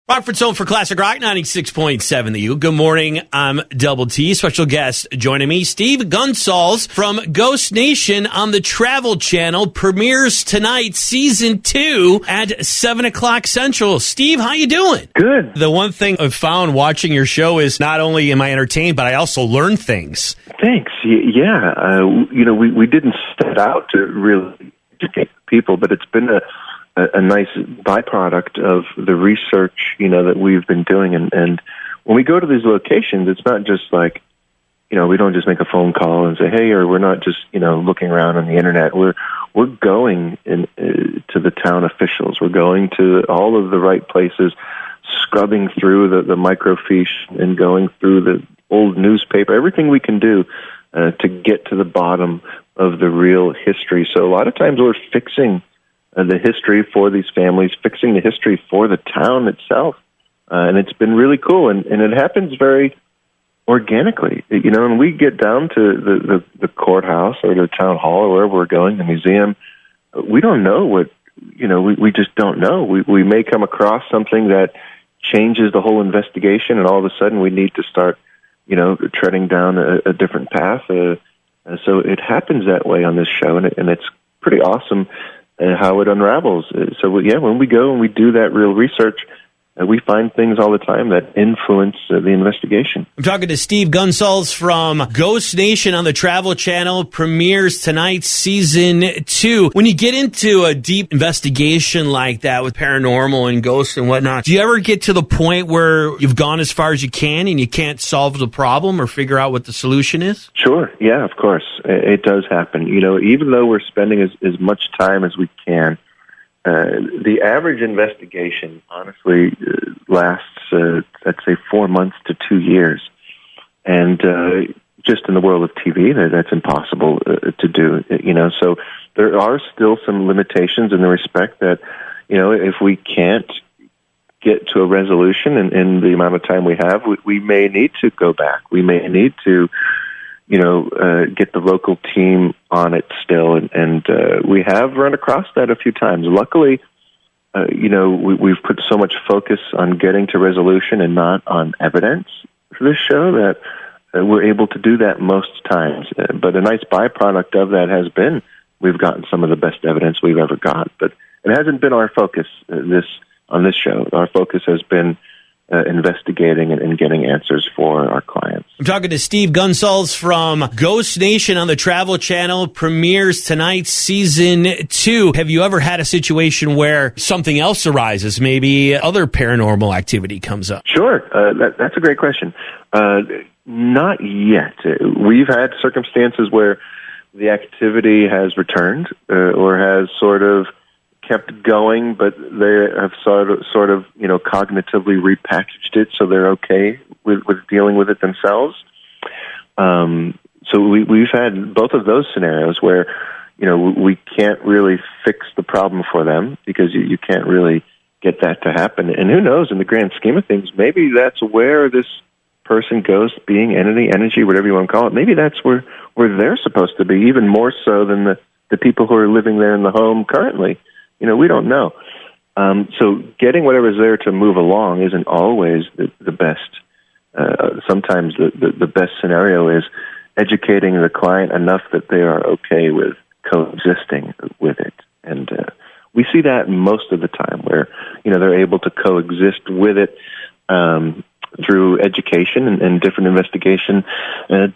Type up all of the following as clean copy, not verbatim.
Rockford's home for Classic Rock 96.7 The U. Good morning. I'm Double T. Special guest joining me, Steve Gonsalves from Ghost Nation on the Travel Channel. Premieres tonight, season 2 at 7 o'clock Central. Steve, how you doing? Good. The one thing I've found watching your show is not only am I entertained, but I also learn things. Thanks. Yeah. We didn't set out to really educate people, but it's been a nice byproduct of the research, that we've been doing. And when we go to these locations, it's not just like, we don't just make a phone call and say, hey, or we're not just, looking around on the internet. We're going to the town officials. We're going to all of the right places, scrubbing through the microfiche and going through the old newspaper, everything we can do to get to the bottom of the real history. So a lot of times we're fixing the history for these families, fixing the history for the town itself. And it's been really cool. And it happens very organically. When we get down to the courthouse or the town hall or wherever we're going, the museum, we don't know what, we just don't know. We may come across something that changes the whole investigation, and all of a sudden we need to start, treading down a different path. So it happens that way on this show, and it's pretty awesome how it unravels. So, when we go and we do that real research, we find things all the time that influence the investigation. I'm talking to Steve Gonsalves from Ghost Nation on the Travel Channel. Premieres tonight, season 2. When you get into a deep investigation like that with paranormal and ghosts and whatnot, do you ever get to the point where you've gone as far as you can and you can't solve the problem or figure out what the solution is? Sure. Yeah, of course. It does happen. Even though we're spending as much time as we can, the average investigation, honestly, lasts, I'd say, 4 months to 2 years. And just in the world of TV, that's impossible to do, So there are still some limitations in the respect that, if we can't get to a resolution in the amount of time we have, we may need to go back. We may need to get the local team on it still. And we have run across that a few times. Luckily, we've put so much focus on getting to resolution and not on evidence for this show that we're able to do that most times. But a nice byproduct of that has been we've gotten some of the best evidence we've ever got. But it hasn't been our focus on this show. Our focus has been investigating and getting answers for our clients. I'm talking to Steve Gonsalves from Ghost Nation on the Travel Channel. Premieres tonight, season 2. Have you ever had a situation where something else arises? Maybe other paranormal activity comes up? Sure. That's a great question. Not yet. We've had circumstances where the activity has returned or has sort of kept going, but they have sort of cognitively repackaged it so they're okay with dealing with it themselves. So we've had both of those scenarios where we can't really fix the problem for them because you can't really get that to happen. And who knows, in the grand scheme of things, maybe that's where this person, ghost, being, entity, energy, whatever you want to call it, maybe that's where they're supposed to be, even more so than the people who are living there in the home currently. We don't know. So getting whatever's there to move along isn't always the best. Sometimes the best scenario is educating the client enough that they are okay with coexisting with it. And we see that most of the time where, they're able to coexist with it through education and different investigation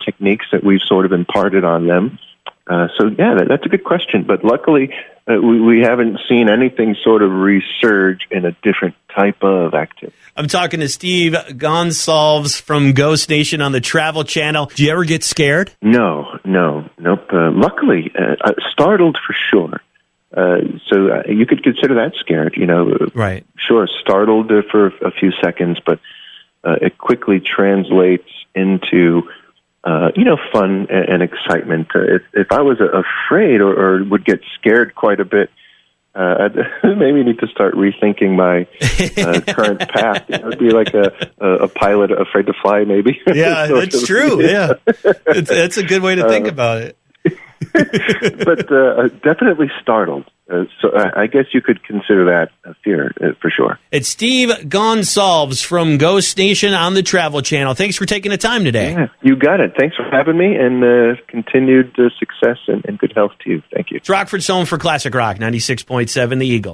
techniques that we've sort of imparted on them. That's a good question. But luckily, we haven't seen anything sort of resurge in a different type of activity. I'm talking to Steve Gonsalves from Ghost Nation on the Travel Channel. Do you ever get scared? Nope. Luckily, startled for sure. So you could consider that scared, Right. Sure, startled for a few seconds, but it quickly translates into fun and excitement. If I was afraid or would get scared quite a bit, I'd maybe need to start rethinking my current path. It would be like a pilot afraid to fly, maybe. Yeah, that's true. Yeah, that's a good way to think about it. but definitely startled. So I guess you could consider that a fear for sure. It's Steve Gonsalves from Ghost Nation on the Travel Channel. Thanks for taking the time today. Yeah, you got it. Thanks for having me, and continued success and good health to you. Thank you. It's Rockford's home for Classic Rock, 96.7 The Eagle.